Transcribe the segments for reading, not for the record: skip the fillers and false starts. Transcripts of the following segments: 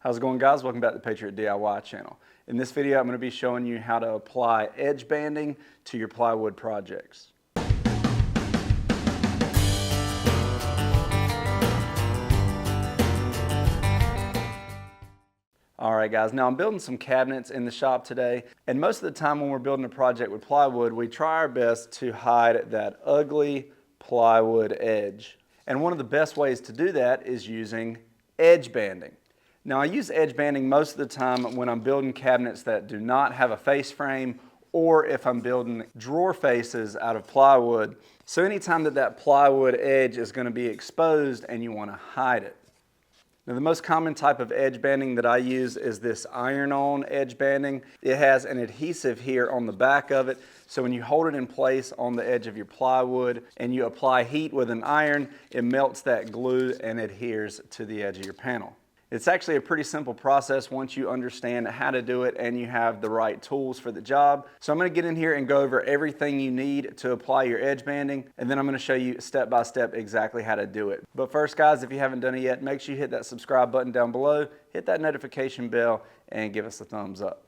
How's it going, guys? Welcome back to the Patriot DIY channel. In this video, I'm going to be showing you how to apply edge banding to your plywood projects. Alright guys, now I'm building some cabinets in the shop today, and most of the time when we're building a project with plywood, we try our best to hide that ugly plywood edge. And one of the best ways to do that is using edge banding. Now I use edge banding most of the time when I'm building cabinets that do not have a face frame, or if I'm building drawer faces out of plywood. So anytime that plywood edge is going to be exposed and you want to hide it. Now the most common type of edge banding that I use is this iron-on edge banding. It has an adhesive here on the back of it, so when you hold it in place on the edge of your plywood and you apply heat with an iron, it melts that glue and adheres to the edge of your panel. It's actually a pretty simple process once you understand how to do it and you have the right tools for the job. So I'm going to get in here and go over everything you need to apply your edge banding, and then I'm going to show you step by step exactly how to do it. But first guys, if you haven't done it yet, make sure you hit that subscribe button down below, hit that notification bell, and give us a thumbs up.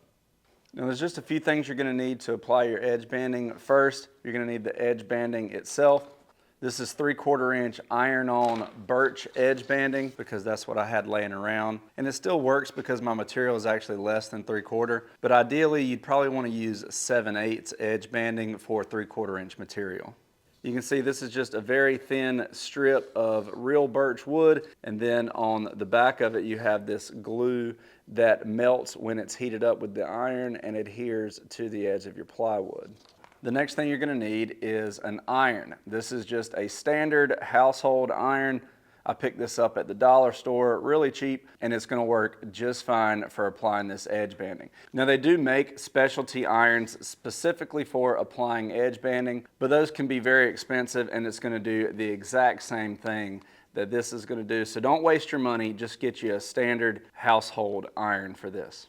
Now there's just a few things you're going to need to apply your edge banding. First, you're going to need the edge banding itself. This is 3/4 inch iron-on birch edge banding because that's what I had laying around. And it still works because my material is actually less than 3/4. But ideally, you'd probably want to use 7/8 edge banding for 3/4 inch material. You can see this is just a very thin strip of real birch wood. And then on the back of it, you have this glue that melts when it's heated up with the iron and adheres to the edge of your plywood. The next thing you're going to need is an iron. This is just a standard household iron. I picked this up at the dollar store, really cheap, and it's going to work just fine for applying this edge banding. Now they do make specialty irons specifically for applying edge banding, but those can be very expensive and it's going to do the exact same thing that this is going to do. So don't waste your money, just get you a standard household iron for this.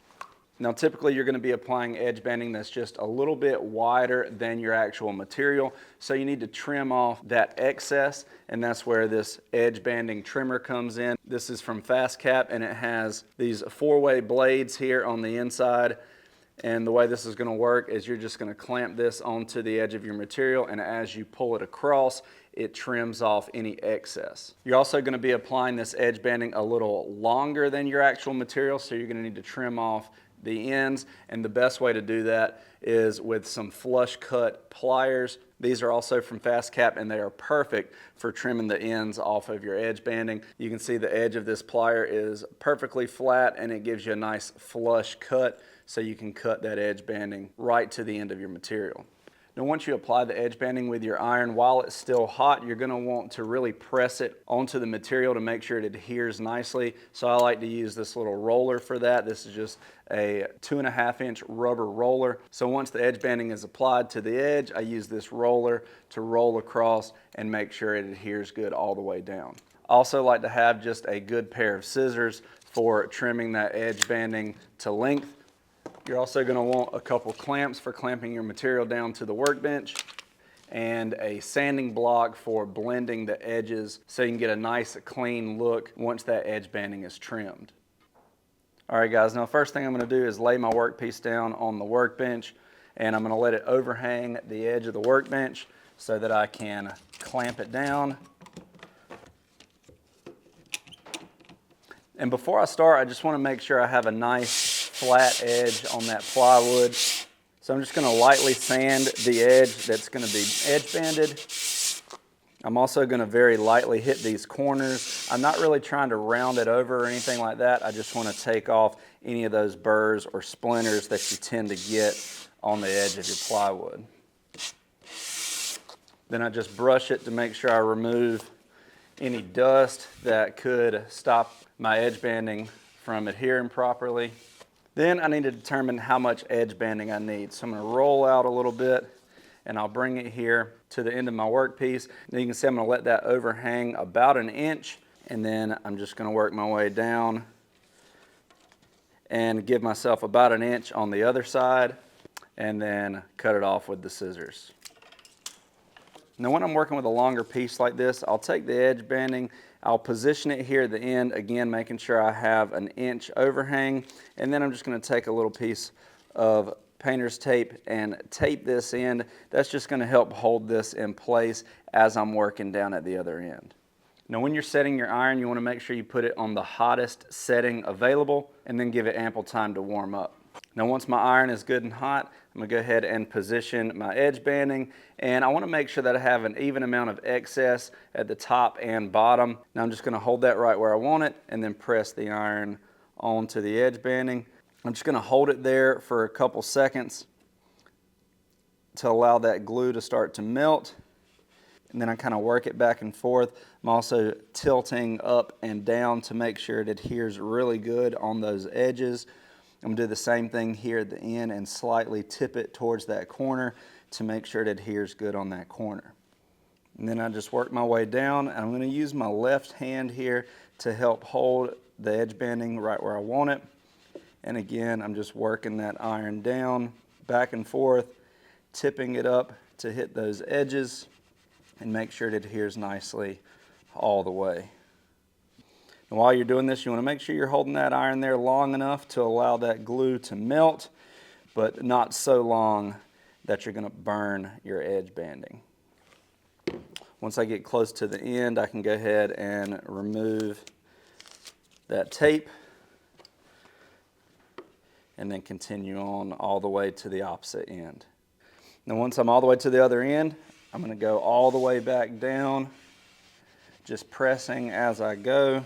Now typically you're going to be applying edge banding that's just a little bit wider than your actual material, so you need to trim off that excess, and that's where this edge banding trimmer comes in. This is from FastCap and it has these 4-way blades here on the inside, and the way this is going to work is you're just going to clamp this onto the edge of your material, and as you pull it across, it trims off any excess. You're also going to be applying this edge banding a little longer than your actual material, so you're going to need to trim off the ends, and the best way to do that is with some flush cut pliers. These are also from FastCap and they are perfect for trimming the ends off of your edge banding. You can see the edge of this plier is perfectly flat and it gives you a nice flush cut, so you can cut that edge banding right to the end of your material. Now once you apply the edge banding with your iron, while it's still hot, you're going to want to really press it onto the material to make sure it adheres nicely. So I like to use this little roller for that. This is just a 2.5 inch rubber roller. So once the edge banding is applied to the edge, I use this roller to roll across and make sure it adheres good all the way down. I also like to have just a good pair of scissors for trimming that edge banding to length. You're also going to want a couple clamps for clamping your material down to the workbench, and a sanding block for blending the edges so you can get a nice clean look once that edge banding is trimmed. Alright guys, now first thing I'm going to do is lay my workpiece down on the workbench, and I'm going to let it overhang the edge of the workbench so that I can clamp it down. And before I start, I just want to make sure I have a nice flat edge on that plywood. So I'm just going to lightly sand the edge that's going to be edge banded. I'm also going to very lightly hit these corners. I'm not really trying to round it over or anything like that. I just want to take off any of those burrs or splinters that you tend to get on the edge of your plywood. Then I just brush it to make sure I remove any dust that could stop my edge banding from adhering properly. Then I need to determine how much edge banding I need. So I'm going to roll out a little bit and I'll bring it here to the end of my workpiece. Then you can see I'm going to let that overhang about 1 inch, and then I'm just going to work my way down and give myself about 1 inch on the other side, and then cut it off with the scissors. Now when I'm working with a longer piece like this, I'll take the edge banding I'll position it here at the end, again making sure I have an inch overhang, and then I'm just going to take a little piece of painter's tape and tape this end. That's just going to help hold this in place as I'm working down at the other end. Now when you're setting your iron, you want to make sure you put it on the hottest setting available and then give it ample time to warm up. Now once my iron is good and hot, I'm going to go ahead and position my edge banding, and I want to make sure that I have an even amount of excess at the top and bottom. Now I'm just going to hold that right where I want it and then press the iron onto the edge banding. I'm just going to hold it there for a couple seconds to allow that glue to start to melt, and then I kind of work it back and forth. I'm also tilting up and down to make sure it adheres really good on those edges. I'm going to do the same thing here at the end and slightly tip it towards that corner to make sure it adheres good on that corner. And then I just work my way down, and I'm going to use my left hand here to help hold the edge banding right where I want it. And again, I'm just working that iron down, back and forth, tipping it up to hit those edges and make sure it adheres nicely all the way. And while you're doing this, you want to make sure you're holding that iron there long enough to allow that glue to melt, but not so long that you're going to burn your edge banding. Once I get close to the end, I can go ahead and remove that tape and then continue on all the way to the opposite end. Now once I'm all the way to the other end, I'm going to go all the way back down, just pressing as I go.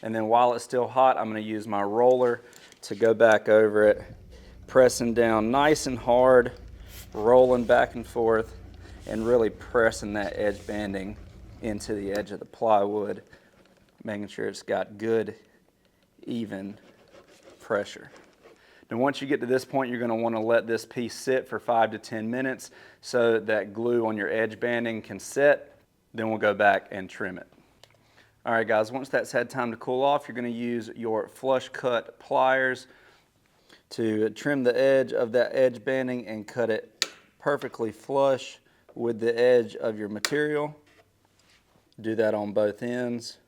And then while it's still hot, I'm going to use my roller to go back over it, pressing down nice and hard, rolling back and forth, and really pressing that edge banding into the edge of the plywood, making sure it's got good, even pressure. Now once you get to this point, you're going to want to let this piece sit for 5 to 10 minutes so that glue on your edge banding can set. Then we'll go back and trim it. All right guys, once that's had time to cool off, you're going to use your flush cut pliers to trim the edge of that edge banding and cut it perfectly flush with the edge of your material. Do that on both ends.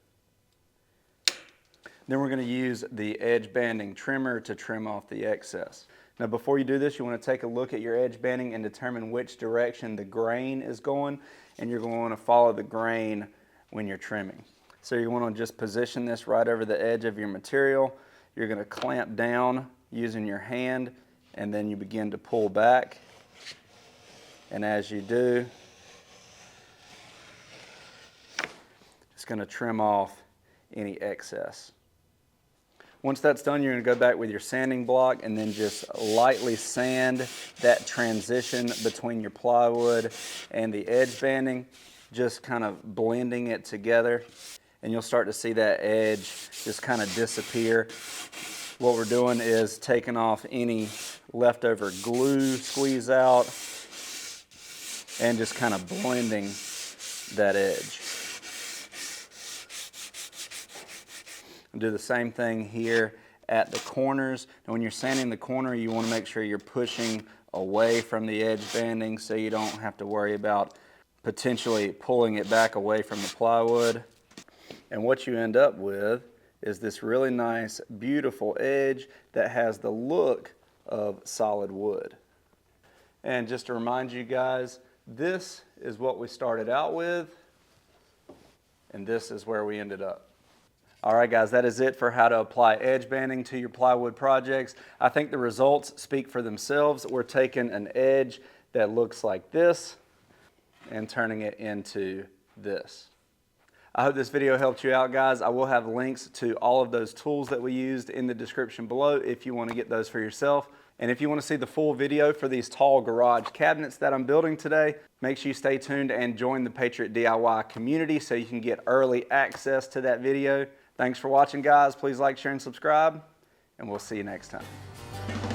Then we're going to use the edge banding trimmer to trim off the excess. Now before you do this, you want to take a look at your edge banding and determine which direction the grain is going, and you're going to want to follow the grain when you're trimming. So you want to just position this right over the edge of your material. You're going to clamp down using your hand, and then you begin to pull back. And as you do, it's going to trim off any excess. Once that's done, you're going to go back with your sanding block and then just lightly sand that transition between your plywood and the edge banding, just kind of blending it together. And you'll start to see that edge just kind of disappear. What we're doing is taking off any leftover glue squeeze out and just kind of blending that edge. And do the same thing here at the corners. And when you're sanding the corner, you want to make sure you're pushing away from the edge banding so you don't have to worry about potentially pulling it back away from the plywood. And what you end up with is this really nice, beautiful edge that has the look of solid wood. And just to remind you guys, this is what we started out with, and this is where we ended up. All right guys, that is it for how to apply edge banding to your plywood projects. I think the results speak for themselves. We're taking an edge that looks like this and turning it into this. I hope this video helped you out, guys. I will have links to all of those tools that we used in the description below if you want to get those for yourself. And if you want to see the full video for these tall garage cabinets that I'm building today, make sure you stay tuned and join the PatriotDIY community so you can get early access to that video. Thanks for watching, guys. Please like, share, and subscribe, and we'll see you next time.